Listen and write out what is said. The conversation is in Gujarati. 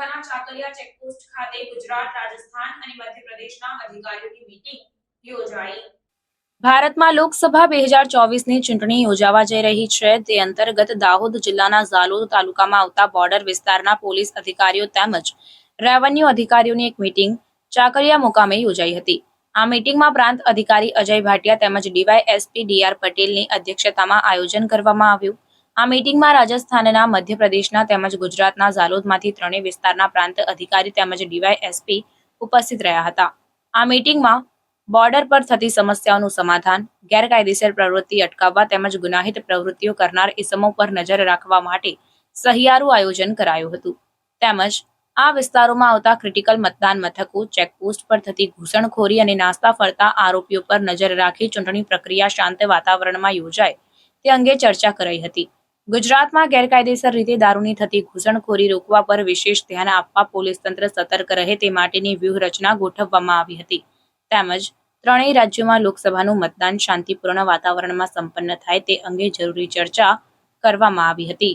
તાલુકાના ચાકલિયા ચેકપોસ્ટ ખાતે ગુજરાત, રાજસ્થાન અને મધ્યપ્રદેશના અધિકારીઓની મીટિંગ યોજાઈ। ભારતમાં લોકસભા 2024ની ચૂંટણી યોજાવા જઈ રહી છે। તે અંતર્ગત દાહોદ જિલ્લાના ઝાલોદ તાલુકામાં આવતા બોર્ડર વિસ્તારના પોલીસ અધિકારીઓ તેમજ રેવન્યુ અધિકારીઓની એક મીટિંગ ચાકલિયા મુકામે યોજાઈ હતી। આ મીટિંગમાં પ્રાંત અધિકારી અજય ભાટિયા તેમજ ડીવાયએસપી ડીઆર પટેલની અધ્યક્ષતામાં આયોજન કરવામાં આવ્યું। આ મીટિંગમાં રાજસ્થાનના, મધ્યપ્રદેશના તેમજ ગુજરાતના ઝાલોદમાંથી ત્રણેય વિસ્તારના પ્રાંત અધિકારી તેમજ ડીવાયએસપી ઉપસ્થિત રહ્યા હતા। આ મીટિંગમાં બોર્ડર પર થતી સમસ્યાઓનું સમાધાન, ગેરકાયદેસર પ્રવૃત્તિ અટકાવવા તેમજ ગુનાહિત પ્રવૃત્તિઓ કરનાર ઇસમો પર નજર રાખવા માટે સહિયારું આયોજન કરાયું હતું। તેમજ આ વિસ્તારોમાં આવતા ક્રિટિકલ મતદાન મથકો, ચેકપોસ્ટ પર થતી ઘૂસણખોરી અને નાસ્તા ફરતા આરોપીઓ પર નજર રાખી ચૂંટણી પ્રક્રિયા શાંત વાતાવરણમાં યોજાય તે અંગે ચર્ચા કરાઈ હતી। ગુજરાતમાં ગેરકાયદેસર રીતે દારૂની થતી ઘૂસણખોરી રોકવા પર વિશેષ ધ્યાન આપવા પોલીસ તંત્ર સતર્ક રહે તે માટેની વ્યૂહરચના ગોઠવવામાં આવી હતી। તેમજ ત્રણેય રાજ્યોમાં લોકસભાનું મતદાન શાંતિપૂર્ણ વાતાવરણમાં સંપન્ન થાય તે અંગે જરૂરી ચર્ચા કરવામાં આવી હતી।